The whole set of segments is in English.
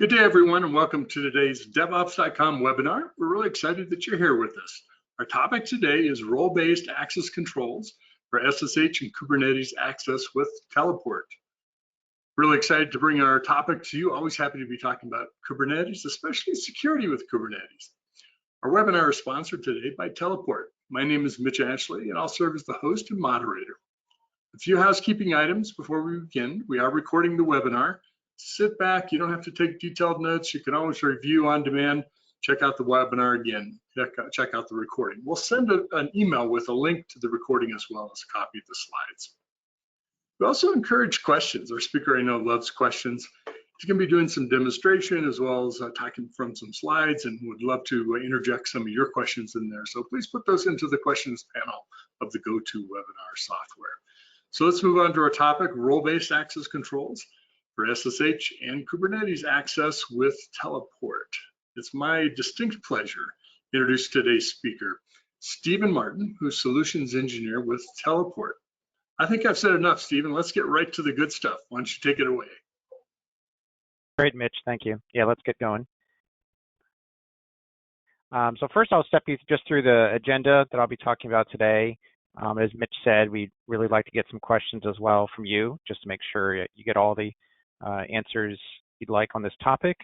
Good day, everyone, and welcome to today's DevOps.com webinar. We're really excited that you're here with us. Our topic today is role-based access controls for SSH and Kubernetes access with Teleport. Really excited to bring our topic to you. Always happy to be talking about Kubernetes, especially security with Kubernetes. Our webinar is sponsored today by Teleport. My name is Mitch Ashley, and I'll serve as the host and moderator. A few housekeeping items before we begin. We are recording the webinar. Sit back, you don't have to take detailed notes. You can always review on demand, check out the webinar again, check out the recording. We'll send an email with a link to the recording as well as a copy of the slides. We also encourage questions. Our speaker I know loves questions. He's going to be doing some demonstration as well as talking from some slides, and would love to interject some of your questions in there. So please put those into the questions panel of the GoToWebinar software. So let's move on to our topic, role-based access controls for SSH and Kubernetes access with Teleport. It's my distinct pleasure to introduce today's speaker, Stephen Martin, who's Solutions Engineer with Teleport. I think I've said enough, Stephen. Let's get right to the good stuff. Why don't you take it away? Great, Mitch. Thank you. Yeah, let's get going. So first, I'll step you just through the agenda that I'll be talking about today. As Mitch said, we'd really like to get some questions as well from you, just to make sure you get all the answers you'd like on this topic.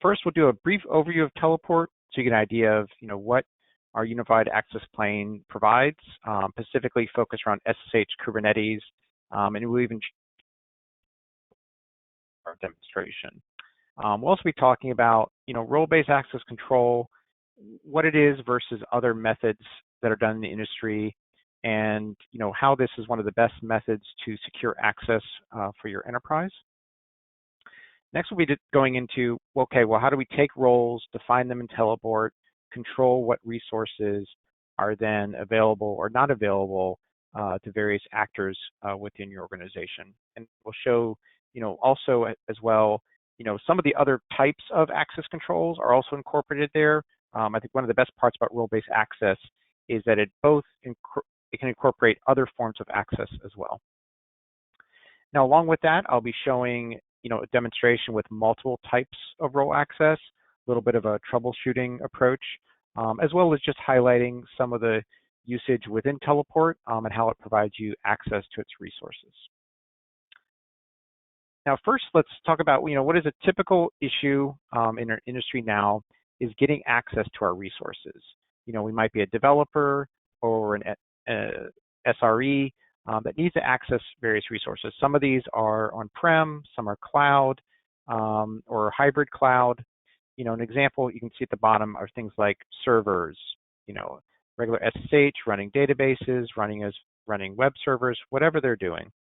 First, we'll do a brief overview of Teleport so you get an idea of what our unified access plane provides, specifically focused around SSH Kubernetes, and we'll even our demonstration. We'll also be talking about role-based access control, what it is versus other methods that are done in the industry, and how this is one of the best methods to secure access for your enterprise. Next, we'll be going into, okay, well, how do we take roles, define them in Teleport, control what resources are then available or not available to various actors within your organization. And we'll show, also as well, some of the other types of access controls are also incorporated there. I think one of the best parts about role-based access is that it can incorporate other forms of access as well. Now, along with that, I'll be showing a demonstration with multiple types of role access, a little bit of a troubleshooting approach, as well as just highlighting some of the usage within Teleport and how it provides you access to its resources. Now, first, let's talk about what is a typical issue in our industry now is getting access to our resources. We might be a developer or an SRE that needs to access various resources. Some of these are on-prem, some are cloud or hybrid cloud. An example you can see at the bottom are things like servers, regular SSH, running databases, running web servers, whatever they're doing.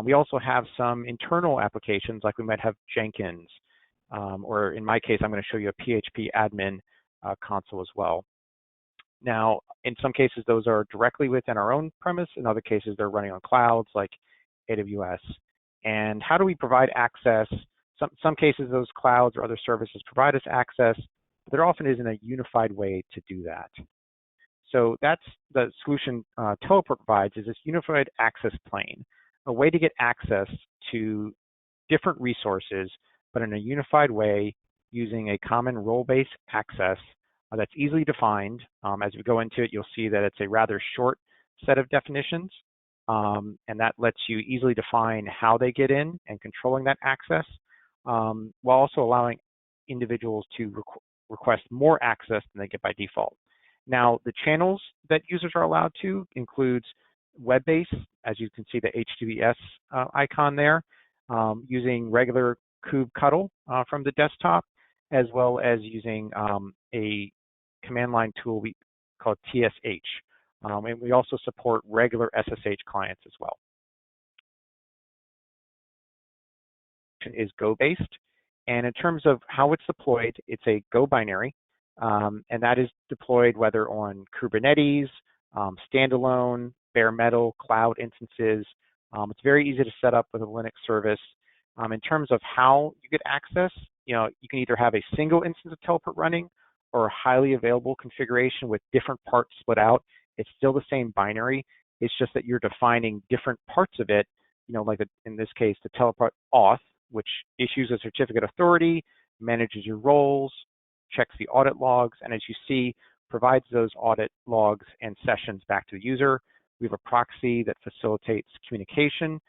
We also have some internal applications, like we might have Jenkins, or in my case, I'm going to show you a PHP admin console as well. Now, in some cases, those are directly within our own premise. In other cases, they're running on clouds like AWS. And how do we provide access? Some cases, those clouds or other services provide us access, but there often isn't a unified way to do that. So that's the solution Teleport provides, is this unified access plane, a way to get access to different resources, but in a unified way using a common role-based access that's easily defined. As we go into it, you'll see that it's a rather short set of definitions, and that lets you easily define how they get in and controlling that access, while also allowing individuals to request more access than they get by default. Now, the channels that users are allowed to includes web-based, as you can see the HTTPS icon there, using regular kubectl from the desktop, as well as using a command line tool we call TSH. And we also support regular SSH clients as well. Is Go-based, and in terms of how it's deployed, it's a Go binary, and that is deployed whether on Kubernetes, standalone, bare metal, cloud instances. It's very easy to set up with a Linux service. In terms of how you get access, you can either have a single instance of Teleport running or a highly available configuration with different parts split out. It's still the same binary. It's just that you're defining different parts of it, like in this case, the Teleport auth, which issues a certificate authority, manages your roles, checks the audit logs, and as you see, provides those audit logs and sessions back to the user. We have a proxy that facilitates communication.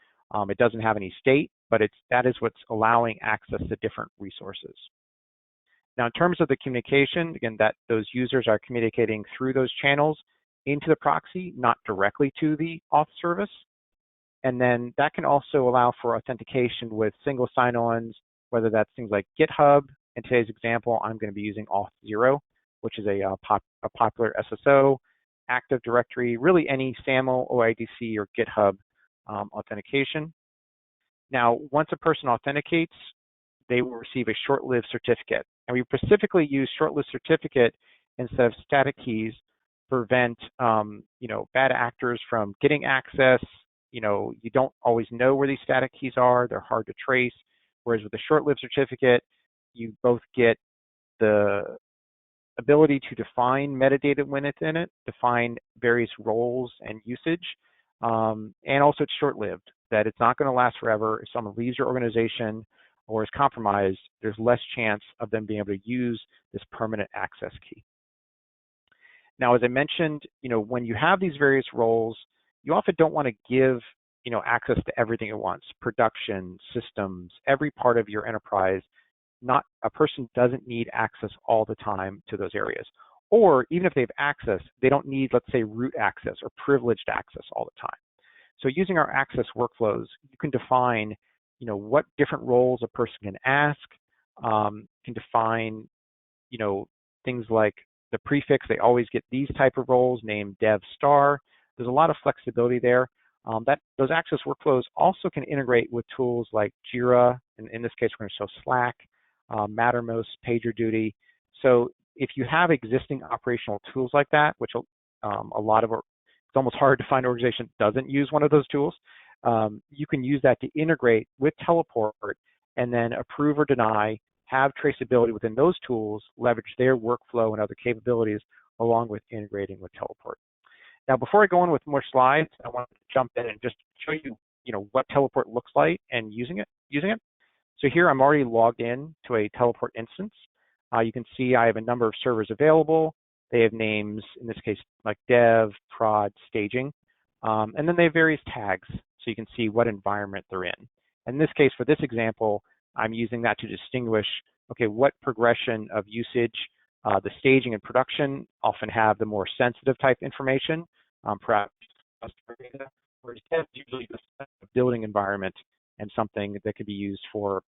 It doesn't have any state, but that is what's allowing access to different resources. Now, in terms of the communication, again, that those users are communicating through those channels into the proxy, not directly to the auth service. And then that can also allow for authentication with single sign-ons, whether that's things like GitHub. In today's example, I'm going to be using Auth0, which is a popular SSO, Active Directory, really any SAML, OIDC, or GitHub authentication. Now, once a person authenticates, they will receive a short-lived certificate. And we specifically use short-lived certificate instead of static keys to prevent bad actors from getting access. You don't always know where these static keys are. They're hard to trace. Whereas with a short-lived certificate, you both get the ability to define metadata within it, define various roles and usage, and also it's short-lived, that it's not going to last forever. If someone leaves your organization or is compromised, there's less chance of them being able to use this permanent access key. Now, as I mentioned, when you have these various roles, you often don't want to give access to everything at once, production, systems, every part of your enterprise. Not a person doesn't need access all the time to those areas. Or even if they have access, they don't need, let's say, root access or privileged access all the time. So using our access workflows, you can define, what different roles a person can ask, can define, things like the prefix, they always get these type of roles named dev star. There's a lot of flexibility there. Those access workflows also can integrate with tools like Jira, and in this case, we're going to show Slack, Mattermost, PagerDuty. So if you have existing operational tools like that, which a lot of, it's almost hard to find an organization that doesn't use one of those tools, you can use that to integrate with Teleport and then approve or deny, have traceability within those tools, leverage their workflow and other capabilities along with integrating with Teleport. Now, before I go on with more slides, I want to jump in and just show you, what Teleport looks like and using it. So here I'm already logged in to a Teleport instance. You can see I have a number of servers available. They have names, in this case, like dev, prod, staging. And then they have various tags, so you can see what environment they're in. In this case, for this example, I'm using that to distinguish, okay, what progression of usage. The staging and production often have the more sensitive type information, perhaps customer data, whereas dev is usually just a building environment and something that could be used for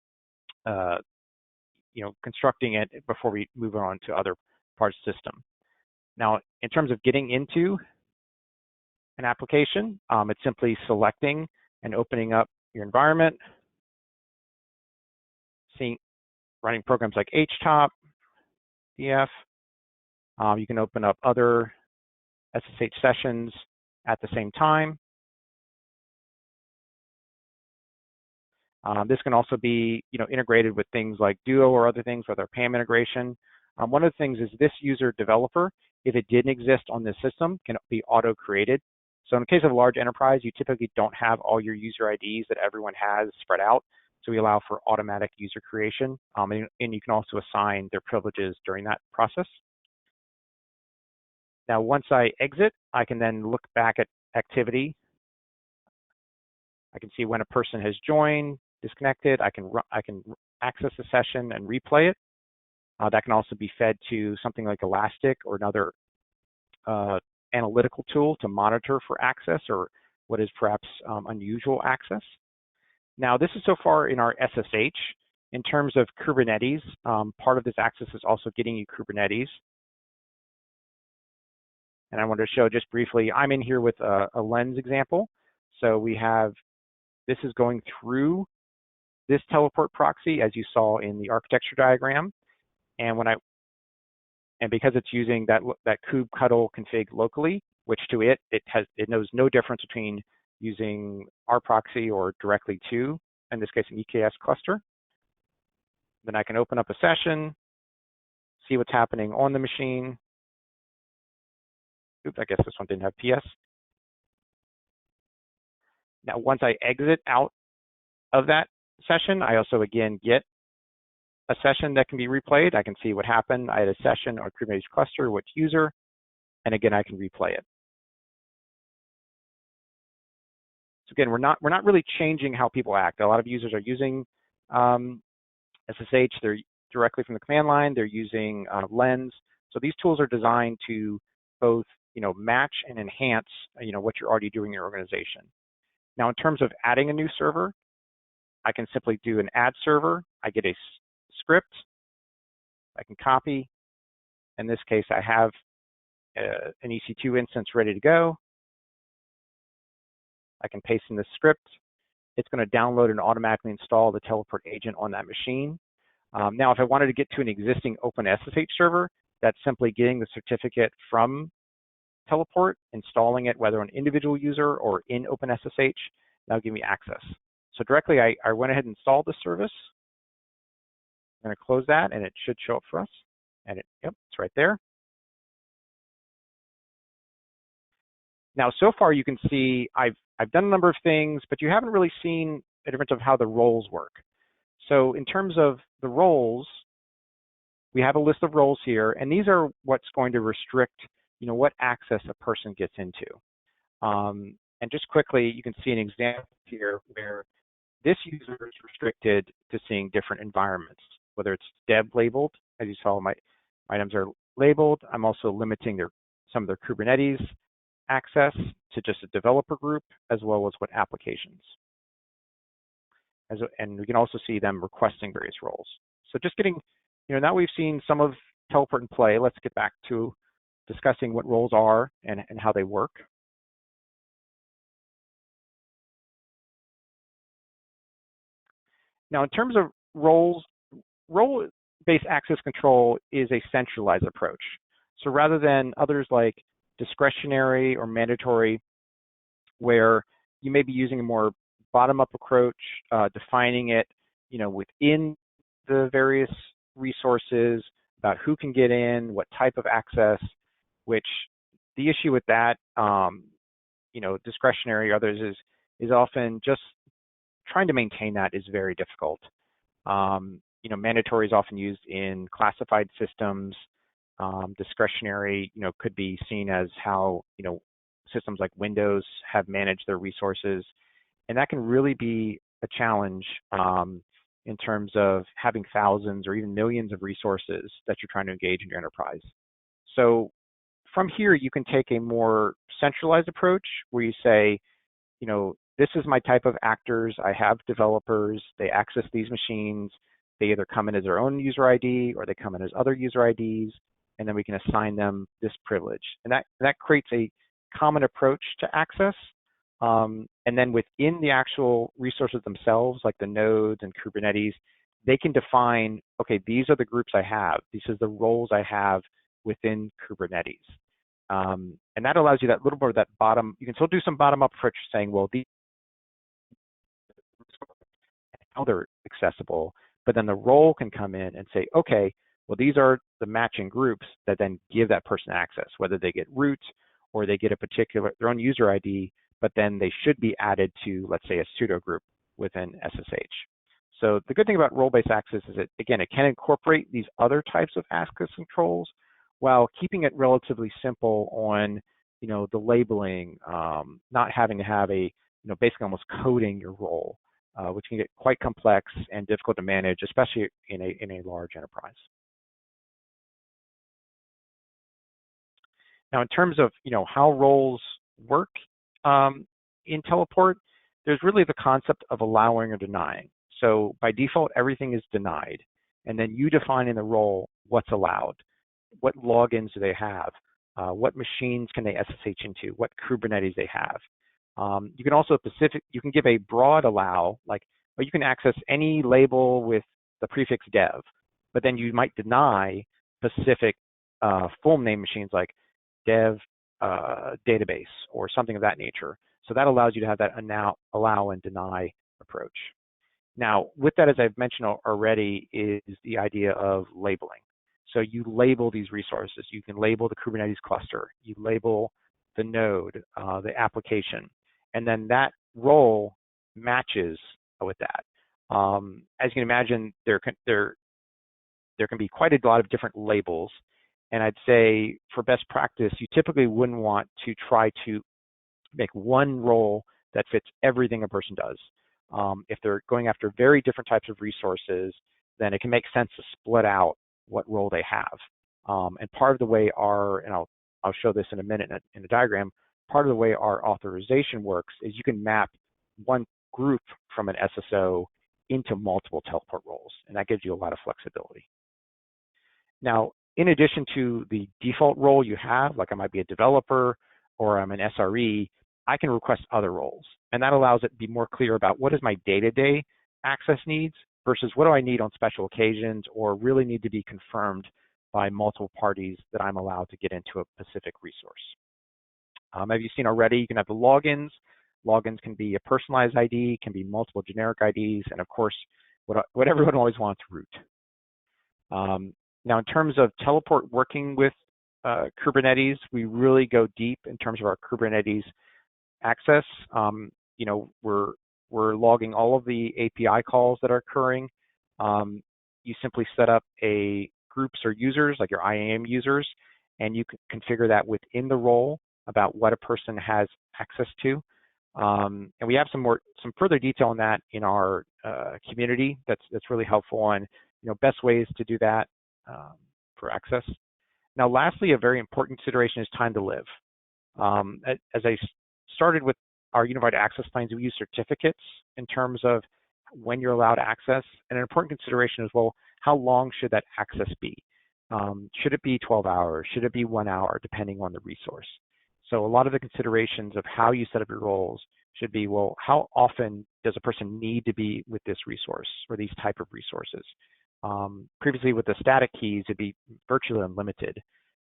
constructing it before we move on to other parts of the system. Now, in terms of getting into an application, it's simply selecting and opening up your environment, running programs like HTOP, DF. You can open up other SSH sessions at the same time. This can also be, integrated with things like Duo or other things with our PAM integration. One of the things is this user developer, if it didn't exist on this system, can be auto-created. So in the case of a large enterprise, you typically don't have all your user IDs that everyone has spread out. So we allow for automatic user creation, and you can also assign their privileges during that process. Now, once I exit, I can then look back at activity. I can see when a person has joined, disconnected. I can access the session and replay it. That can also be fed to something like Elastic or another analytical tool to monitor for access or what is perhaps unusual access. Now, this is so far in our SSH. In terms of Kubernetes, part of this access is also getting you Kubernetes. And I wanted to show just briefly, I'm in here with a Lens example. So we have, this is going through this Teleport proxy, as you saw in the architecture diagram. And because it's using that kubectl config locally, which to it knows no difference between using our proxy or directly to, in this case, an EKS cluster. Then I can open up a session, see what's happening on the machine. Oops, I guess this one didn't have PS. Now, once I exit out of that session, I also again get a session that can be replayed. I can see what happened. I had a session or Kubernetes cluster, which user, and again, I can replay it. So again, we're not really changing how people act. A lot of users are using SSH. They're directly from the command line. They're using Lens. So these tools are designed to both, match and enhance, what you're already doing in your organization. Now, in terms of adding a new server, I can simply do an add server. I get a script. I can copy. In this case, I have an EC2 instance ready to go. I can paste in this script. It's going to download and automatically install the Teleport agent on that machine. Now, if I wanted to get to an existing open SSH server, that's simply getting the certificate from Teleport, installing it, whether an individual user or in open SSH, that'll give me access. So directly, I went ahead and installed the service. I'm going to close that, and it should show up for us. And yep, it's right there. Now, so far, you can see I've done a number of things, but you haven't really seen a difference of how the roles work. So in terms of the roles, we have a list of roles here, and these are what's going to restrict, what access a person gets into. And just quickly, you can see an example here where this user is restricted to seeing different environments, whether it's dev labeled. As you saw, my items are labeled. I'm also limiting some of their Kubernetes access to just a developer group, as well as what applications. And we can also see them requesting various roles. So just getting, now we've seen some of Teleport in play, let's get back to discussing what roles are and how they work. Now, in terms of roles, role-based access control is a centralized approach. So rather than others like discretionary or mandatory, where you may be using a more bottom-up approach, defining it, within the various resources about who can get in, what type of access, which the issue with that, discretionary or others is often just trying to maintain that is very difficult. Mandatory is often used in classified systems. Discretionary, could be seen as how, systems like Windows have managed their resources. And that can really be a challenge in terms of having thousands or even millions of resources that you're trying to engage in your enterprise. So from here, you can take a more centralized approach where you say, this is my type of actors. I have developers. They access these machines. They either come in as their own user ID or they come in as other user IDs, and then we can assign them this privilege. And that creates a common approach to access. And then within the actual resources themselves, like the nodes and Kubernetes, they can define, okay, these are the groups I have. These are the roles I have within Kubernetes. And that allows you that little bit of that bottom, you can still do some bottom-up approach saying, well, these how they're accessible, but then the role can come in and say, okay, well, these are the matching groups that then give that person access, whether they get root or they get their own user ID, but then they should be added to, let's say, a pseudo group within SSH. So the good thing about role-based access is that, again, it can incorporate these other types of access controls while keeping it relatively simple on, the labeling, not having to have a, basically almost coding your role, which can get quite complex and difficult to manage, especially in a large enterprise. Now, in terms of, how roles work in Teleport, there's really the concept of allowing or denying. So by default, everything is denied. And then you define in the role what's allowed, what logins do they have, what machines can they SSH into, what Kubernetes they have. You can also you can give a broad allow, like, or you can access any label with the prefix dev, but then you might deny specific full name machines like dev database or something of that nature. So that allows you to have that allow and deny approach. Now, with that, as I've mentioned already, is the idea of labeling. So you label these resources. You can label the Kubernetes cluster. You label the node, the application, and then that role matches with that. As you can imagine, there there can be quite a lot of different labels. And I'd say for best practice, you typically wouldn't want to try to make one role that fits everything a person does. If they're going after very different types of resources, then it can make sense to split out what role they have. And part of the way and I'll show this in a minute in a diagram, part of the way our authorization works is you can map one group from an SSO into multiple teleport roles, and that gives you a lot of flexibility. Now, in addition to the default role you have, like I might be a developer or I'm an SRE, I can request other roles, and that allows it to be more clear about what is my day-to-day access needs versus what do I need on special occasions or really need to be confirmed by multiple parties that I'm allowed to get into a specific resource. As you've seen already, you can have the logins. Logins can be a personalized ID, can be multiple generic IDs, and of course, what everyone always wants, root. Now, in terms of Teleport working with Kubernetes, we really go deep in terms of our Kubernetes access. You know, we're logging all of the API calls that are occurring. You simply set up a groups or users, like your IAM users, and you can configure that within the role about what a person has access to. And we have some further detail on that in our community. That's really helpful on best ways to do that for access. Now, lastly, a very important consideration is time to live. As I started with our unified access plans, we use certificates in terms of when you're allowed access, and an important consideration is, well, how long should that access be? Should it be 12 hours? Should it be 1 hour, depending on the resource? So a lot of the considerations of how you set up your roles should be, well, how often does a person need to be with this resource or these type of resources? Previously with the static keys, it'd be virtually unlimited.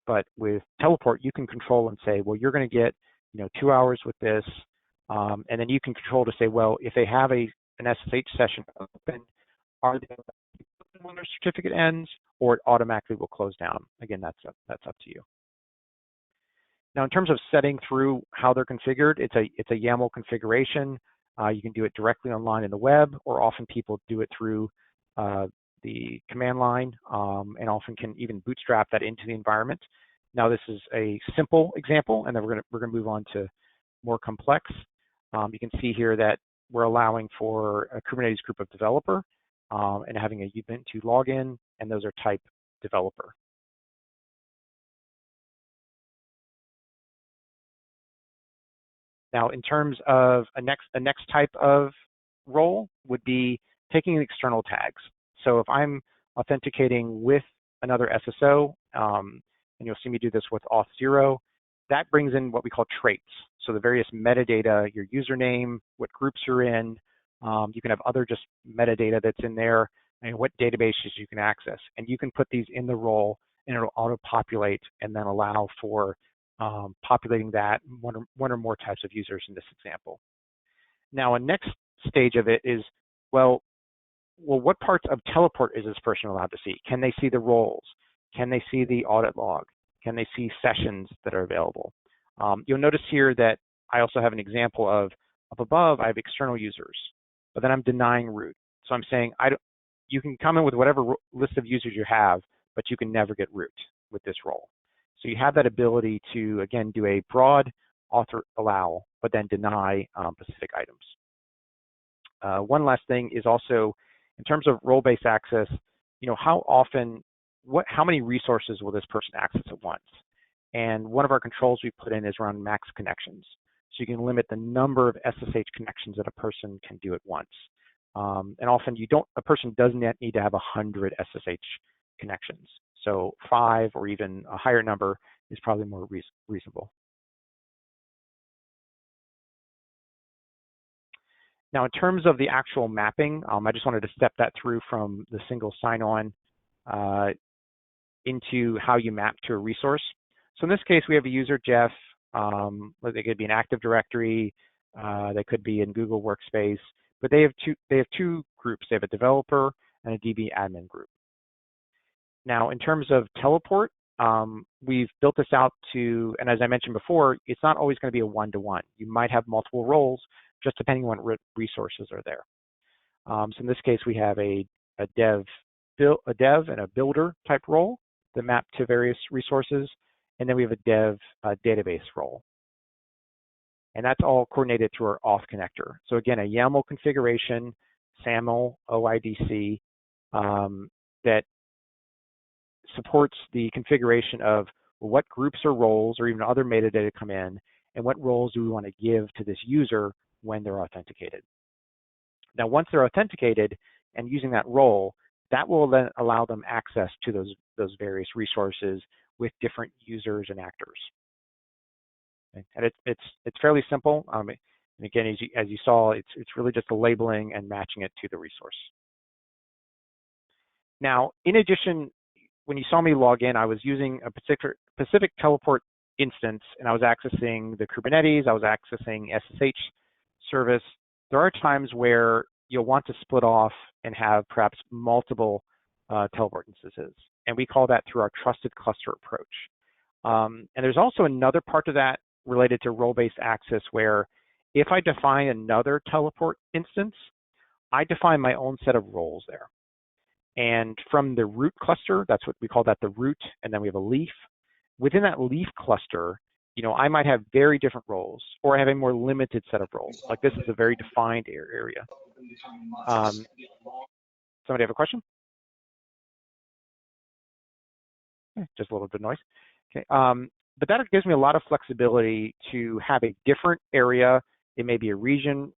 But with Teleport, you can control and say, well, you're going to get 2 hours with this. And then you can control to say, well, if they have an SSH session open, are they open when their certificate ends, or it automatically will close down? Again, that's up to you. Now, in terms of setting through how they're configured, it's a YAML configuration. You can do it directly online in the web, or often people do it through the command line, and often can even bootstrap that into the environment. Now, this is a simple example, and then we're gonna move on to more complex. You can see here that we're allowing for a Kubernetes group of developer and having a Ubuntu login, and those are type developer. Now, in terms of a next type of role would be taking external tags. So if I'm authenticating with another SSO, and you'll see me do this with auth0, that brings in what we call traits. So the various metadata, your username, what groups you're in. You can have other just metadata that's in there, and what databases you can access. And you can put these in the role, and it'll auto-populate and then allow for populating that one or more types of users in this example. Now, a next stage of it is, well, what parts of Teleport is this person allowed to see? Can they see the roles? Can they see the audit log? Can they see sessions that are available? You'll notice here that I also have an example of up above, I have external users, but then I'm denying root. So I'm saying, you can come in with whatever list of users you have, but you can never get root with this role. So you have that ability to, again, do a broad author allow, but then deny specific items. One last thing is also, in terms of role-based access, how many resources will this person access at once? And one of our controls we put in is around max connections. So you can limit the number of SSH connections that a person can do at once. And often a person doesn't need to have 100 SSH connections. So 5 or even a higher number is probably more reasonable. Now, in terms of the actual mapping, I just wanted to step that through from the single sign-on into how you map to a resource. So in this case, we have a user, Jeff. They could be an Active Directory. They could be in Google Workspace. But they have two groups. They have a developer and a DB admin group. Now, in terms of Teleport, we've built this out to, and as I mentioned before, it's not always going to be a one-to-one. You might have multiple roles, just depending on what resources are there. So in this case, we have a dev a dev and a builder type role that map to various resources, and then we have a dev database role. And that's all coordinated through our auth connector. So again, a YAML configuration, SAML, OIDC, that supports the configuration of what groups or roles or even other metadata come in, and what roles do we want to give to this user when they're authenticated. Now, once they're authenticated and using that role, that will then allow them access to those various resources with different users and actors. Okay. And it's fairly simple. And again, as you saw, it's really just the labeling and matching it to the resource. Now, in addition, when you saw me log in, I was using a specific teleport instance, and I was accessing the Kubernetes, I was accessing SSH service. There are times where you'll want to split off and have perhaps multiple teleport instances, and we call that through our trusted cluster approach. And there's also another part of that related to role-based access, where if I define another teleport instance, I define my own set of roles there. And from the root cluster, that's what we call that, the root, and then we have a leaf. Within that leaf cluster, I might have very different roles, or I have a more limited set of roles. Like this is a very defined area. Somebody have a question? Just a little bit of noise. Okay. But that gives me a lot of flexibility to have a different area. It may be a reason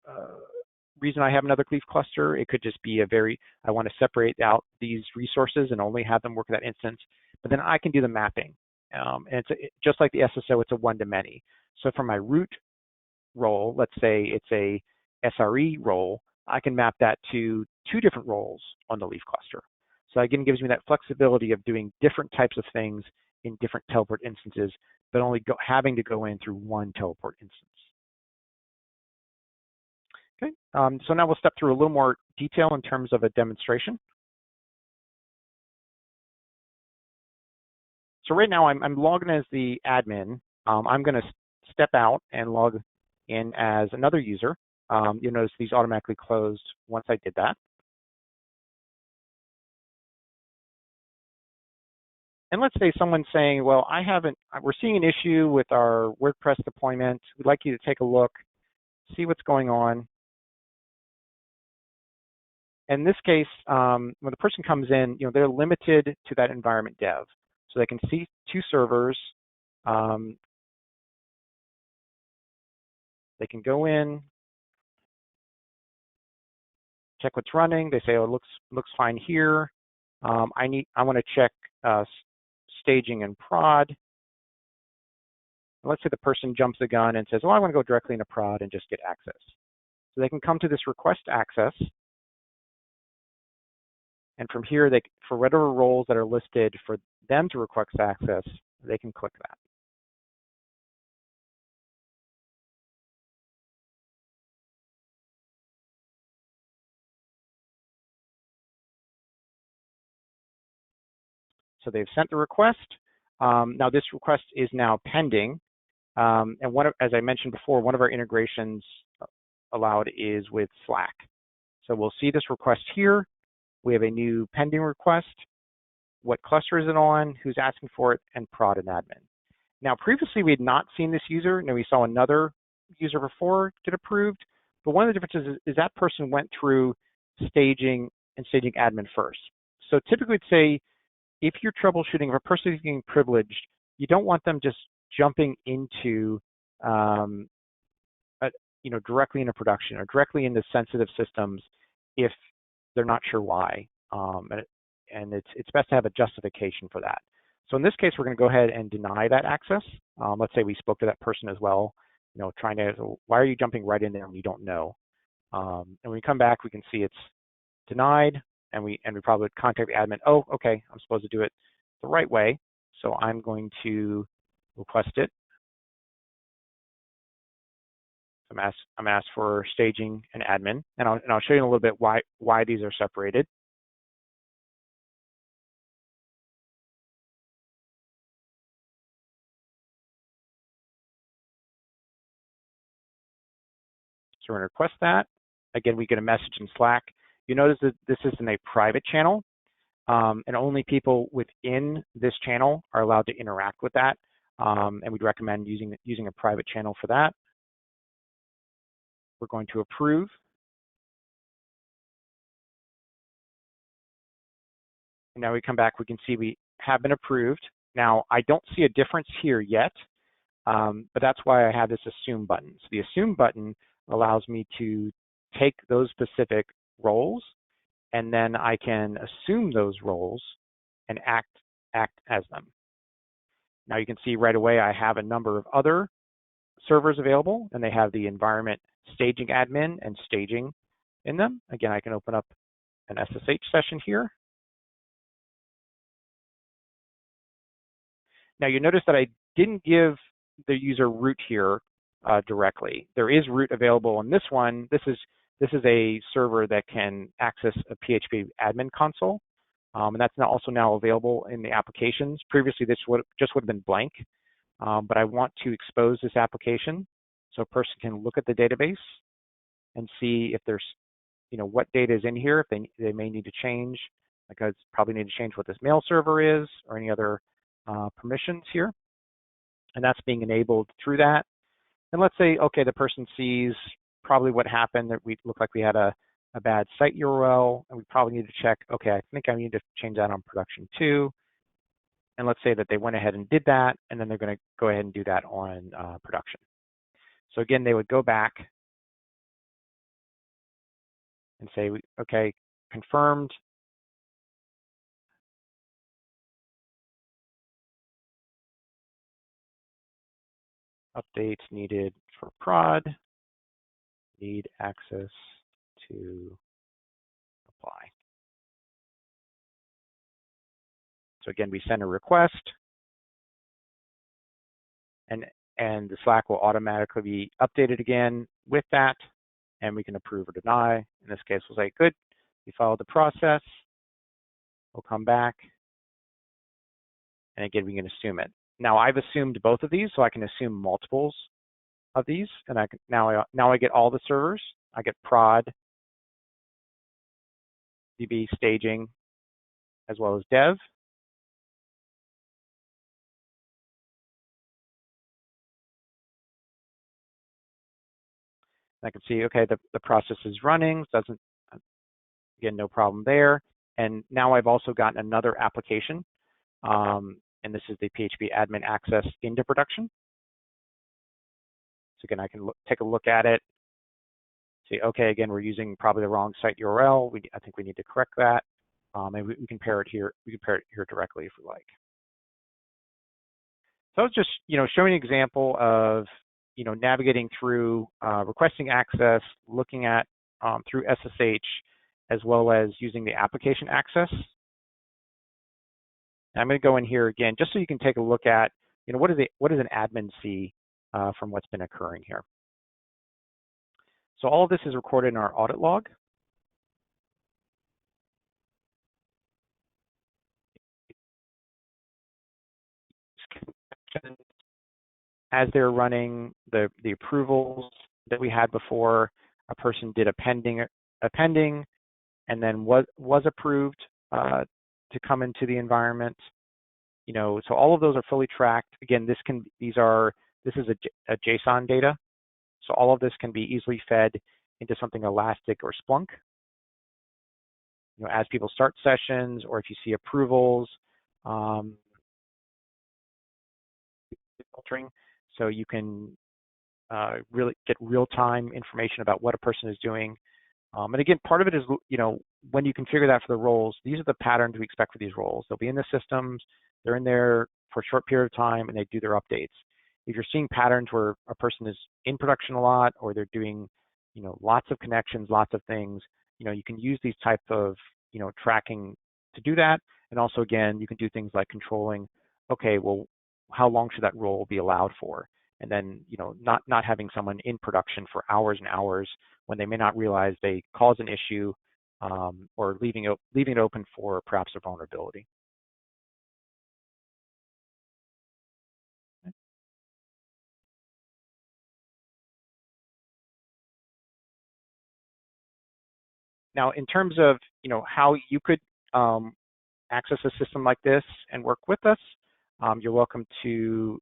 I have another leaf cluster. It could just be I want to separate out these resources and only have them work in that instance. But then I can do the mapping. And just like the SSO, it's a one-to-many. So for my root role, let's say it's a SRE role, I can map that to 2 different roles on the leaf cluster. So again, it gives me that flexibility of doing different types of things in different teleport instances, but only having to go in through one teleport instance. Okay, so now we'll step through a little more detail in terms of a demonstration. So right now I'm logged in as the admin. I'm going to step out and log in as another user. You'll notice these automatically closed once I did that. And let's say someone's saying, well, we're seeing an issue with our WordPress deployment. We'd like you to take a look, see what's going on. In this case, when the person comes in, they're limited to that environment dev. So they can see 2 servers. They can go in, check what's running. They say, oh, it looks fine here. I want to check staging and prod. Let's say the person jumps the gun and says, well, I want to go directly into prod and just get access. So they can come to this request access. And from here, for whatever roles that are listed for them to request access, they can click that. So they've sent the request. Now this request is now pending. And as I mentioned before, one of our integrations allowed is with Slack. So we'll see this request here. We have a new pending request. What cluster is it on? Who's asking for it? And prod and admin. Now previously we had not seen this user. Now we saw another user before get approved. But one of the differences is that person went through staging and staging admin first. So typically we'd say, if you're troubleshooting, if a person is getting privileged, you don't want them just jumping into, directly into production or directly into sensitive systems if they're not sure why. And it's best to have a justification for that. So in this case, we're going to go ahead and deny that access. Let's say we spoke to that person as well, why are you jumping right in there when you don't know? And when we come back, we can see it's denied. And we probably would contact the admin. Oh, okay, I'm supposed to do it the right way. So I'm going to request it. I'm asked for staging and admin, and I'll show you in a little bit why these are separated. So we're going to request that. Again, we get a message in Slack. You notice that this is in a private channel, and only people within this channel are allowed to interact with that. And we'd recommend using a private channel for that. We're going to approve. And now we come back, we can see we have been approved. Now, I don't see a difference here yet, but that's why I have this assume button. So the assume button allows me to take those specific roles, and then I can assume those roles and act as them. Now you can see right away I have a number of other servers available, and they have the environment staging admin and staging in them. Again, I can open up an SSH session here. Now you notice that I didn't give the user root here directly. There is root available on this one. This is a server that can access a PHP admin console, and that's also now available in the applications. Previously, this just would have been blank, but I want to expose this application so a person can look at the database and see if there's, what data is in here, if they may need to change. Like I probably need to change what this mail server is or any other permissions here, and that's being enabled through that. And let's say, okay, the person sees probably what happened, that we look like we had a bad site URL, and we probably need to check, okay, I think I need to change that on production too. And let's say that they went ahead and did that, and then they're going to go ahead and do that on production. So again, they would go back and say, okay, confirmed. Updates needed for prod, need access to apply. So again, we send a request, and the Slack will automatically be updated again with that, and we can approve or deny. In this case, we'll say, good, you followed the process. We'll come back, and again, we can assume it. Now I've assumed both of these, so I can assume multiples of these, and now I get all the servers. I get prod, DB, staging, as well as dev. I can see, okay, the process is running, again, no problem there. And now I've also gotten another application, and this is the PHP admin access into production. So again, I can take a look at it, see, okay, again, we're using probably the wrong site URL. I think we need to correct that. And we can pair it here. We can pair it here directly if we like. So I was just, showing an example of, navigating through requesting access, looking at through SSH, as well as using the application access. And I'm going to go in here again, just so you can take a look at, what does an admin see from what's been occurring here. So all of this is recorded in our audit log. As they're running, the approvals that we had before, a person did a pending, and then was approved to come into the environment. So all of those are fully tracked. Again, this is a JSON data, so all of this can be easily fed into something Elastic or Splunk. As people start sessions, or if you see approvals, filtering. So you can really get real-time information about what a person is doing. And again, part of it is, when you configure that for the roles, these are the patterns we expect for these roles. They'll be in the systems, they're in there for a short period of time, and they do their updates. If you're seeing patterns where a person is in production a lot, or they're doing, lots of connections, lots of things, you can use these type of, tracking to do that. And also, again, you can do things like controlling, okay, well, how long should that role be allowed for? And then, not having someone in production for hours and hours when they may not realize they cause an issue, or leaving it open for perhaps a vulnerability. Now, in terms of how you could access a system like this and work with us, you're welcome to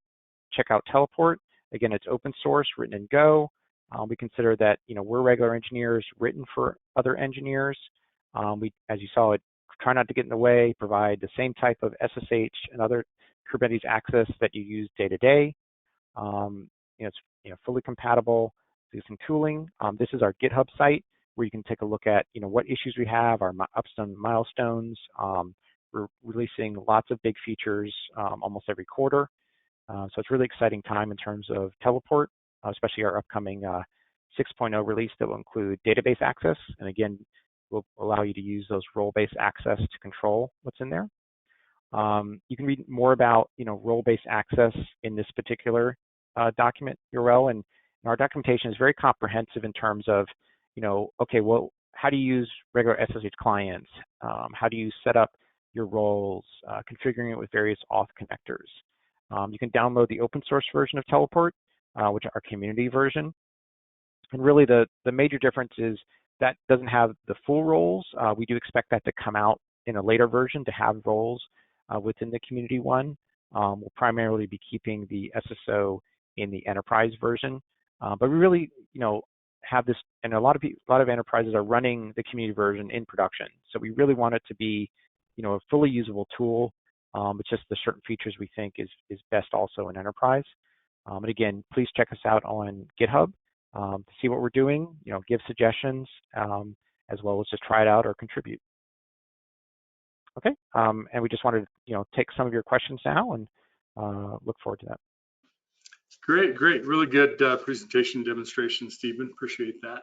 check out Teleport. Again, it's open source, written in Go. We consider that we're regular engineers written for other engineers. We, as you saw, try not to get in the way, provide the same type of SSH and other Kubernetes access that you use day to day. It's fully compatible with some tooling. This is our GitHub site where you can take a look at what issues we have, our upstone milestones. We're releasing lots of big features almost every quarter. So it's a really exciting time in terms of Teleport, especially our upcoming 6.0 release that will include database access. And again, will allow you to use those role-based access to control what's in there. You can read more about role-based access in this particular document URL, and our documentation is very comprehensive in terms of okay, well, how do you use regular SSH clients? How do you set up your roles? Configuring it with various auth connectors. You can download the open source version of Teleport, which is our community version. And really the major difference is that doesn't have the full roles. We do expect that to come out in a later version to have roles within the community one. We'll primarily be keeping the SSO in the enterprise version, but we really, have this, and a lot of enterprises are running the community version in production. So we really want it to be, a fully usable tool. It's just the certain features we think is best also in enterprise. And again, please check us out on GitHub to see what we're doing. Give suggestions as well as just try it out or contribute. Okay, and we just wanted to take some of your questions now and look forward to that. Great. Really good presentation demonstration, Stephen. Appreciate that.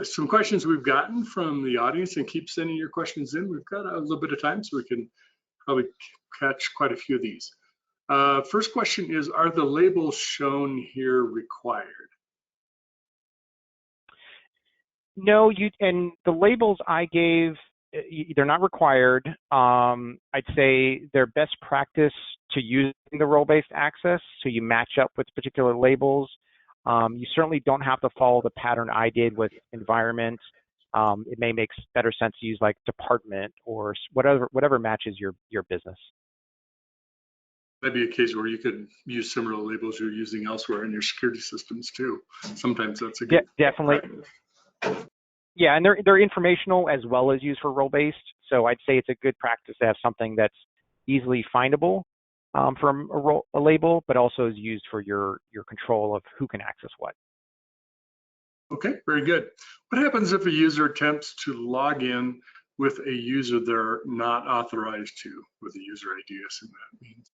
Some questions we've gotten from the audience, and keep sending your questions in. We've got a little bit of time, so we can probably catch quite a few of these. First question is, are the labels shown here required? No, and the labels I gave, they're not required. I'd say they're best practice to using the role-based access, so you match up with particular labels. You certainly don't have to follow the pattern I did with environment. It may make better sense to use like department or whatever matches your business. Might be a case where you could use similar labels you're using elsewhere in your security systems too. Sometimes that's a good definitely. Practice. Yeah, and they're informational as well as used for role-based. So I'd say it's a good practice to have something that's easily findable from a label, but also is used for your control of who can access what. Okay, very good. What happens if a user attempts to log in with a user they're not authorized to, with a user ID, I assume that means?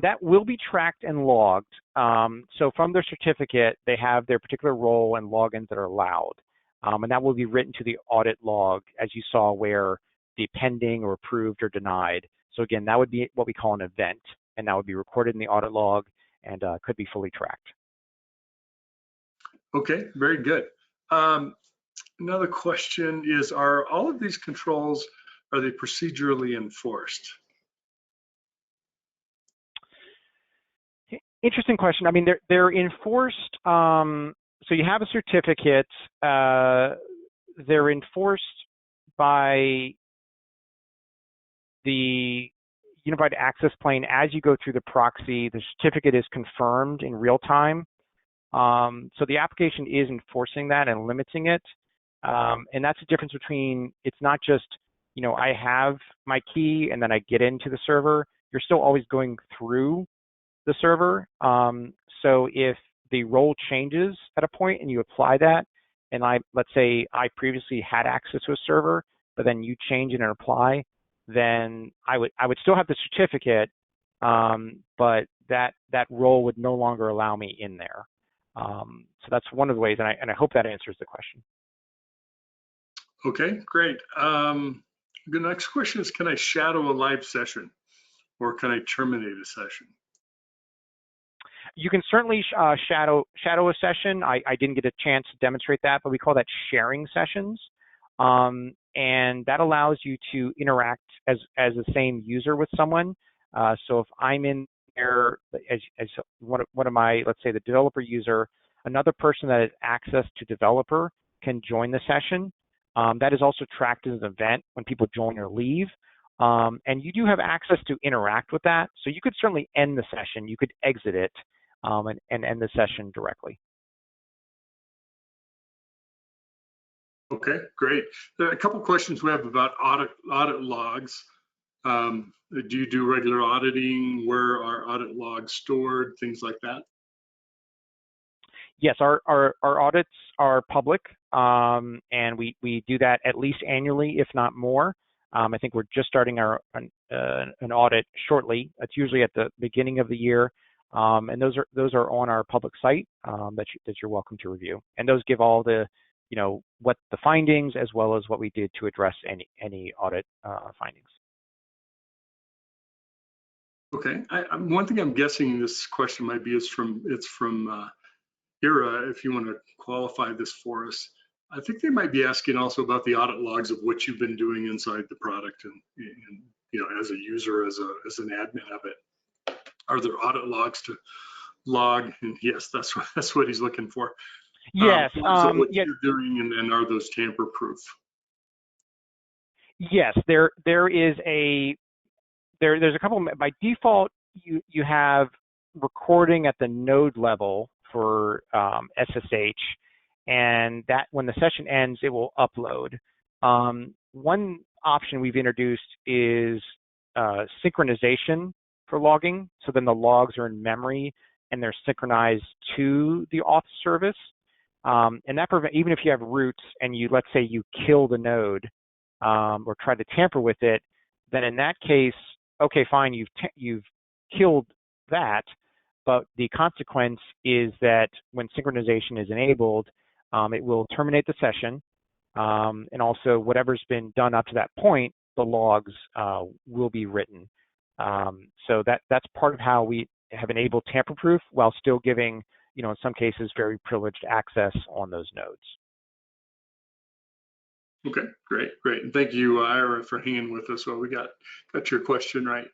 That will be tracked and logged. So from their certificate, they have their particular role and logins that are allowed. And that will be written to the audit log, as you saw, where the pending or approved or denied. So again, that would be what we call an event, and that would be recorded in the audit log and could be fully tracked. Okay, very good. Another question is, are all of these controls, are they procedurally enforced? Interesting question. I mean, they're enforced. So you have a certificate. They're enforced by the unified access plane as you go through the proxy. The certificate is confirmed in real time. So the application is enforcing that and limiting it. And that's the difference between, it's not just, I have my key and then I get into the server. You're still always going through the server. So if the role changes at a point and you apply that, and let's say I previously had access to a server, but then you change it and apply, then I would still have the certificate, but that role would no longer allow me in there. So that's one of the ways, and I hope that answers the question. Okay, great. The next question is, can I shadow a live session, or can I terminate a session? You can certainly shadow a session. I didn't get a chance to demonstrate that, but we call that sharing sessions. And that allows you to interact as the same user with someone. So if I'm in there as one of my, let's say the developer user, another person that has access to developer can join the session. That is also tracked as an event when people join or leave. And you do have access to interact with that. So you could certainly end the session. You could exit it and end the session directly. Okay, great. There are a couple questions we have about audit logs. Do you do regular auditing? Where are audit logs stored? Things like that? Yes, our audits are public, and we do that at least annually, if not more. I think we're just starting an audit shortly. It's usually at the beginning of the year, and those are on our public site that you're welcome to review. And those give all the what the findings as well as what we did to address any audit findings. Okay, one thing I'm guessing this question might be it's from IRA. If you want to qualify this for us, I think they might be asking also about the audit logs of what you've been doing inside the product and as a user, as an admin of it. Are there audit logs to log? And yes, that's what he's looking for. Yes. What you're doing, and are those tamper-proof? Yes, there's a couple. By default, you have recording at the node level for SSH, and that when the session ends, it will upload. One option we've introduced is synchronization for logging. So then the logs are in memory and they're synchronized to the auth service. And that even if you have roots and let's say you kill the node or try to tamper with it, then in that case, okay, fine, you've killed that, but the consequence is that when synchronization is enabled, it will terminate the session, and also whatever's been done up to that point, the logs will be written. So that's part of how we have enabled tamper-proof while still giving, in some cases, very privileged access on those nodes. Okay, great. And thank you, Ira, for hanging with us while we got your question right.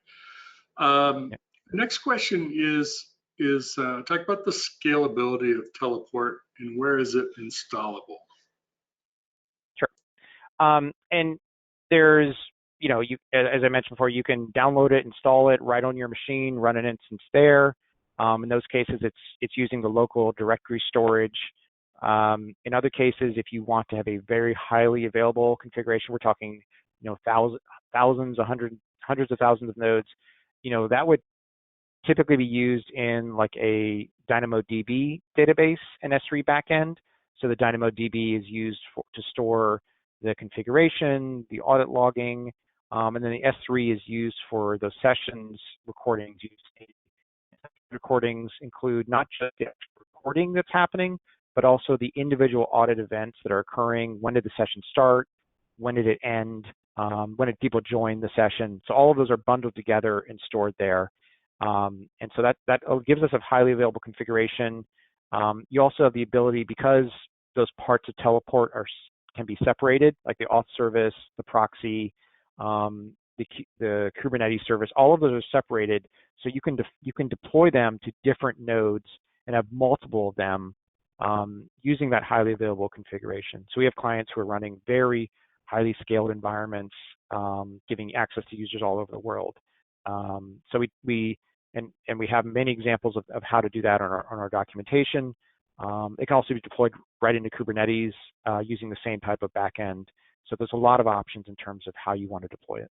The next question is talk about the scalability of Teleport and where is it installable? Sure. And there's, as I mentioned before, you can download it, install it right on your machine, run an instance there. In those cases, it's using the local directory storage. In other cases, if you want to have a very highly available configuration, we're talking, thousands, hundreds of thousands of nodes, that would typically be used in like a DynamoDB database and S3 backend. So the DynamoDB is used to store the configuration, the audit logging, and then the S3 is used for those sessions recordings. Recordings include not just the recording that's happening, but also the individual audit events that are occurring. When did the session start? When did it end? When did people join the session? So all of those are bundled together and stored there. And so that gives us a highly available configuration. You also have the ability, because those parts of Teleport can be separated, like the auth service, the proxy, the Kubernetes service, all of those are separated. So you can deploy them to different nodes and have multiple of them using that highly available configuration. So we have clients who are running very highly scaled environments, giving access to users all over the world. So we have many examples of how to do that on our documentation. It can also be deployed right into Kubernetes using the same type of backend. So there's a lot of options in terms of how you want to deploy it.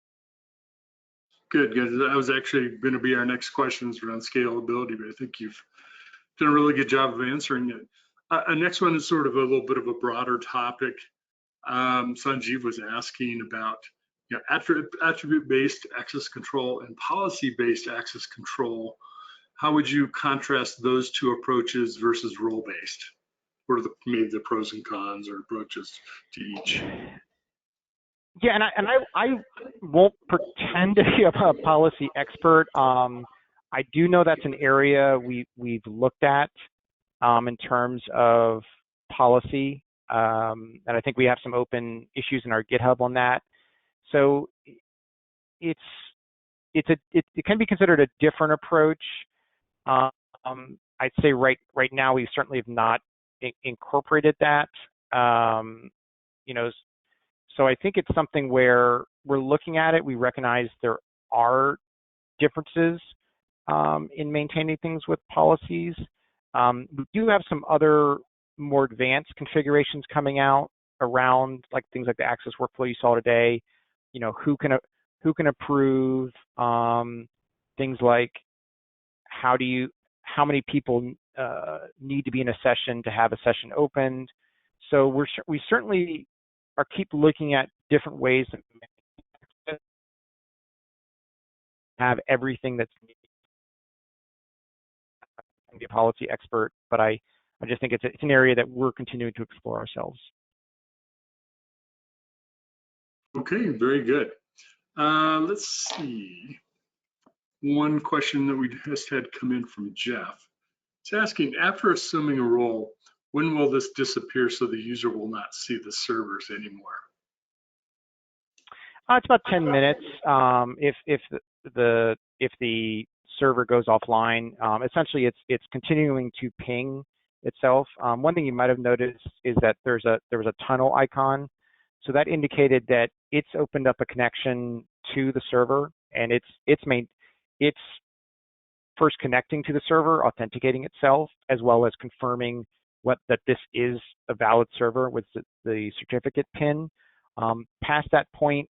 Good. That was actually going to be our next questions around scalability, but I think you've done a really good job of answering it. Next one is sort of a little bit of a broader topic. Sanjeev was asking about attribute-based access control and policy-based access control. How would you contrast those two approaches versus role-based? What are maybe the pros and cons or approaches to each? Yeah, and I won't pretend to be a policy expert. I do know that's an area we've looked at in terms of policy, and I think we have some open issues in our GitHub on that. So it can be considered a different approach. I'd say right now we certainly have not incorporated that. So I think it's something where we're looking at it. We recognize there are differences in maintaining things with policies. We do have some other more advanced configurations coming out around like things like the access workflow you saw today. You know, who can approve, things like how many people need to be in a session to have a session opened. So we certainly keep looking at different ways to have everything that's needed. Be a policy expert, but I just think it's an area that we're continuing to explore ourselves. Okay, very good. Let's see. One question that we just had come in from Jeff. It's asking, after assuming a role, when will this disappear so the user will not see the servers anymore? It's about 10 minutes. If the server goes offline, essentially it's continuing to ping itself. One thing you might have noticed is that there was a tunnel icon, so that indicated that it's opened up a connection to the server, and it's first connecting to the server, authenticating itself, as well as confirming that this is a valid server with the certificate PIN. Past that point,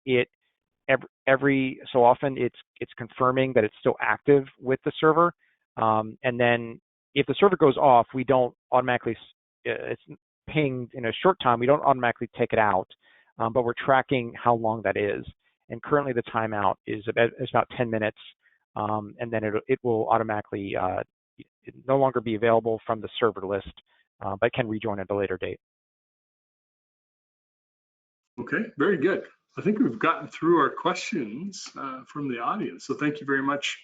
every so often it's confirming that it's still active with the server, and then if the server goes off, we don't automatically, it's pinged in a short time, we don't automatically take it out, but we're tracking how long that is. And currently the timeout is about 10 minutes, and then it will automatically no longer be available from the server list, but can rejoin at a later date. Okay, very good. I think we've gotten through our questions from the audience. So thank you very much,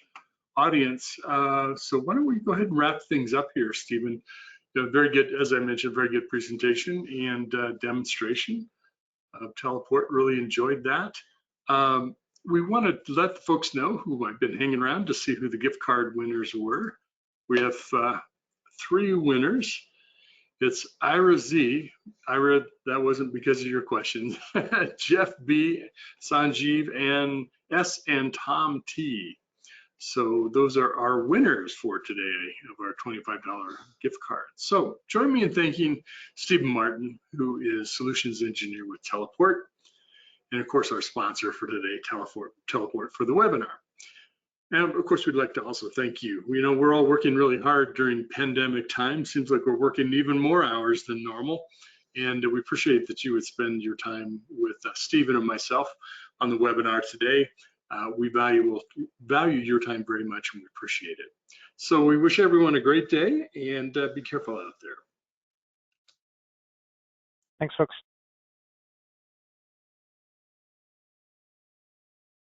audience. So why don't we go ahead and wrap things up here, Stephen. Very good, as I mentioned, very good presentation and demonstration of Teleport. Really enjoyed that. We want to let the folks know who I've been hanging around to see who the gift card winners were. We have 3 winners. It's Ira Z. Ira, that wasn't because of your question. Jeff B, Sanjeev, and S and Tom T. So those are our winners for today of our $25 gift card. So join me in thanking Stephen Martin, who is Solutions Engineer with Teleport, and of course our sponsor for today, Teleport for the webinar. And of course, we'd like to also thank you. You know, we're all working really hard during pandemic time. Seems like we're working even more hours than normal. And we appreciate that you would spend your time with Stephen and myself on the webinar today. We value your time very much, and we appreciate it. So we wish everyone a great day, and be careful out there. Thanks, folks.